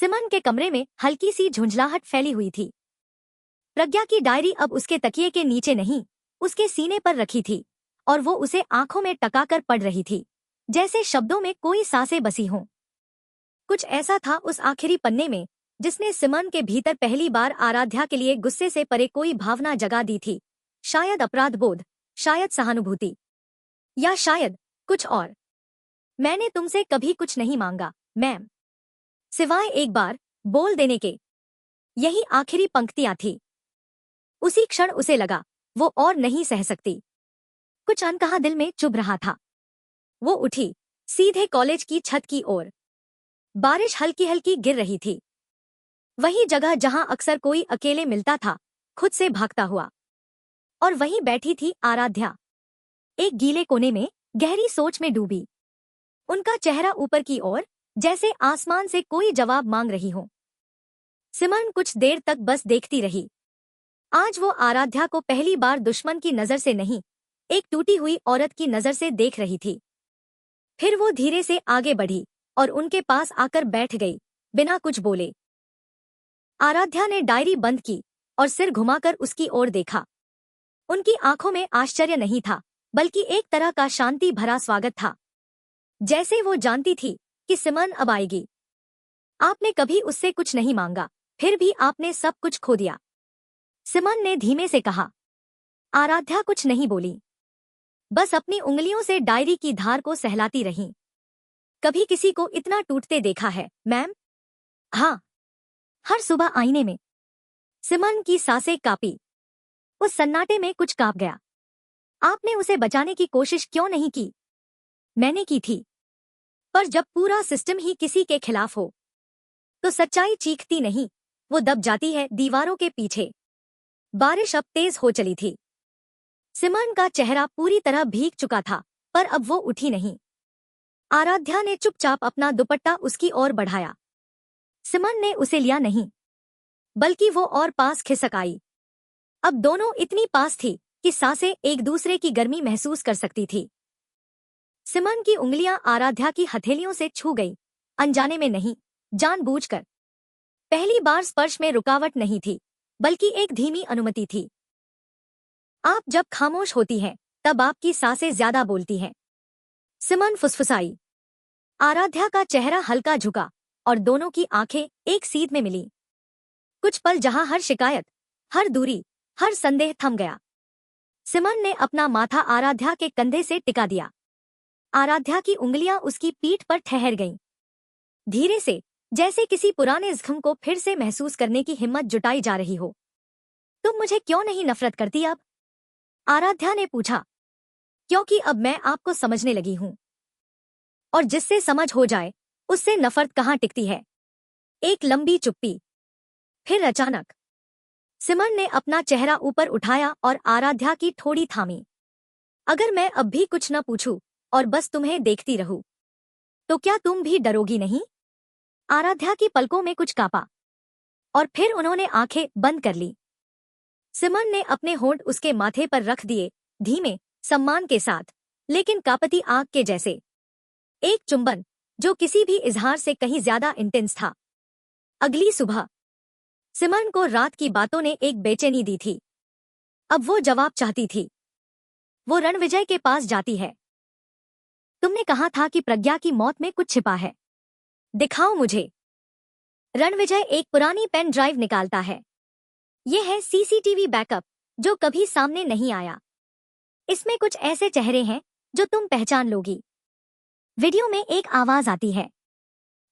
सिमन के कमरे में हल्की सी झुंझलाहट फैली हुई थी। प्रज्ञा की डायरी अब उसके तकिए के नीचे नहीं, उसके सीने पर रखी थी और वो उसे आंखों में टकाकर पढ़ रही थी, जैसे शब्दों में कोई सांसें बसी हों। कुछ ऐसा था उस आखिरी पन्ने में जिसने सिमन के भीतर पहली बार आराध्या के लिए गुस्से से परे कोई भावना जगा दी थी। शायद अपराध बोध, शायद सहानुभूति, या शायद कुछ और। मैंने तुमसे कभी कुछ नहीं मांगा मैम, सिवाय एक बार बोल देने के। यही आखिरी पंक्तियां थी। उसी क्षण उसे लगा वो और नहीं सह सकती। कुछ अनकहा दिल में चुभ रहा था। वो उठी, सीधे कॉलेज की छत की ओर। बारिश हल्की हल्की गिर रही थी। वही जगह जहां अक्सर कोई अकेले मिलता था, खुद से भागता हुआ। और वहीं बैठी थी आराध्या, एक गीले कोने में, गहरी सोच में डूबी। उनका चेहरा ऊपर की ओर, जैसे आसमान से कोई जवाब मांग रही हो। सिमन कुछ देर तक बस देखती रही। आज वो आराध्या को पहली बार दुश्मन की नजर से नहीं, एक टूटी हुई औरत की नजर से देख रही थी। फिर वो धीरे से आगे बढ़ी और उनके पास आकर बैठ गई, बिना कुछ बोले। आराध्या ने डायरी बंद की और सिर घुमाकर उसकी ओर देखा। उनकी आंखों में आश्चर्य नहीं था, बल्कि एक तरह का शांति भरा स्वागत था, जैसे वो जानती थी कि सिमन अब आएगी। आपने कभी उससे कुछ नहीं मांगा, फिर भी आपने सब कुछ खो दिया, सिमन ने धीमे से कहा। आराध्या कुछ नहीं बोली, बस अपनी उंगलियों से डायरी की धार को सहलाती रही। कभी किसी को इतना टूटते देखा है मैम? हाँ, हर सुबह आईने में। सिमन की सांसें कांपी। उस सन्नाटे में कुछ कांप गया। आपने उसे बचाने की कोशिश क्यों नहीं की? मैंने की थी, पर जब पूरा सिस्टम ही किसी के खिलाफ हो तो सच्चाई चीखती नहीं, वो दब जाती है दीवारों के पीछे। बारिश अब तेज हो चली थी। सिमन का चेहरा पूरी तरह भीग चुका था, पर अब वो उठी नहीं। आराध्या ने चुपचाप अपना दुपट्टा उसकी ओर बढ़ाया। सिमन ने उसे लिया नहीं, बल्कि वो और पास खिसक आई। अब दोनों इतनी पास थी कि सांसें एक दूसरे की गर्मी महसूस कर सकती थी। सिमन की उंगलियां आराध्या की हथेलियों से छू गई, अनजाने में नहीं, जानबूझकर। पहली बार स्पर्श में रुकावट नहीं थी, बल्कि एक धीमी अनुमति थी। आप जब खामोश होती हैं, तब आपकी सांसें ज्यादा बोलती हैं, सिमन फुसफुसाई। आराध्या का चेहरा हल्का झुका और दोनों की आंखें एक सीध में मिली। कुछ पल जहां हर शिकायत, हर दूरी, हर संदेह थम गया। सिमन ने अपना माथा आराध्या के कंधे से टिका दिया। आराध्या की उंगलियां उसकी पीठ पर ठहर गईं। धीरे से, जैसे किसी पुराने जख्म को फिर से महसूस करने की हिम्मत जुटाई जा रही हो। तुम मुझे क्यों नहीं नफरत करती अब? आराध्या ने पूछा। क्योंकि अब मैं आपको समझने लगी हूं, और जिससे समझ हो जाए उससे नफरत कहां टिकती है। एक लंबी चुप्पी। फिर अचानक सिमन ने अपना चेहरा ऊपर उठाया और आराध्या की ठोड़ी थामी। अगर मैं अब भी कुछ न पूछूं और बस तुम्हें देखती रहूं, तो क्या तुम भी डरोगी नहीं? आराध्या की पलकों में कुछ कांपा और फिर उन्होंने आंखें बंद कर ली। सिमन ने अपने होंठ उसके माथे पर रख दिए, धीमे, सम्मान के साथ, लेकिन कांपती आग के जैसे। एक चुंबन जो किसी भी इजहार से कहीं ज्यादा इंटेंस था। अगली सुबह सिमन को रात की बातों ने एक बेचैनी दी थी। अब वो जवाब चाहती थी। वो रणविजय के पास जाती है। तुमने कहा था कि प्रज्ञा की मौत में कुछ छिपा है, दिखाओ मुझे। रणविजय एक पुरानी पेन ड्राइव निकालता है। ये है सीसीटीवी बैकअप जो कभी सामने नहीं आया। इसमें कुछ ऐसे चेहरे हैं जो तुम पहचान लोगी। वीडियो में एक आवाज आती है।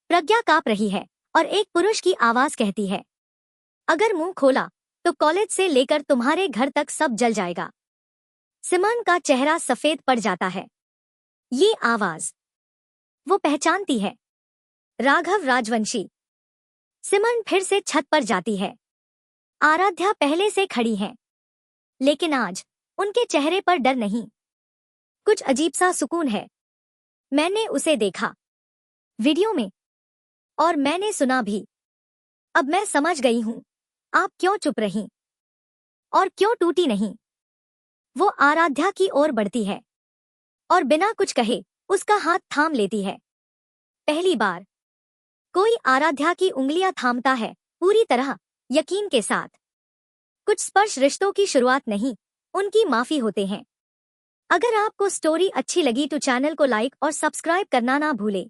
प्रज्ञा कांप रही है और एक पुरुष की आवाज कहती है, अगर मुंह खोला तो कॉलेज से लेकर तुम्हारे घर तक सब जल जाएगा। सिमन का चेहरा सफेद पड़ जाता है। ये आवाज वो पहचानती है, राघव राजवंशी। सिमन फिर से छत पर जाती है। आराध्या पहले से खड़ी है, लेकिन आज उनके चेहरे पर डर नहीं, कुछ अजीब सा सुकून है। मैंने उसे देखा वीडियो में, और मैंने सुना भी। अब मैं समझ गई हूं आप क्यों चुप रहीं और क्यों टूटी नहीं। वो आराध्या की ओर बढ़ती है और बिना कुछ कहे उसका हाथ थाम लेती है। पहली बार कोई आराध्या की उंगलियां थामता है, पूरी तरह यकीन के साथ। कुछ स्पर्श रिश्तों की शुरुआत नहीं, उनकी माफी होते हैं। अगर आपको स्टोरी अच्छी लगी तो चैनल को लाइक और सब्सक्राइब करना ना भूले।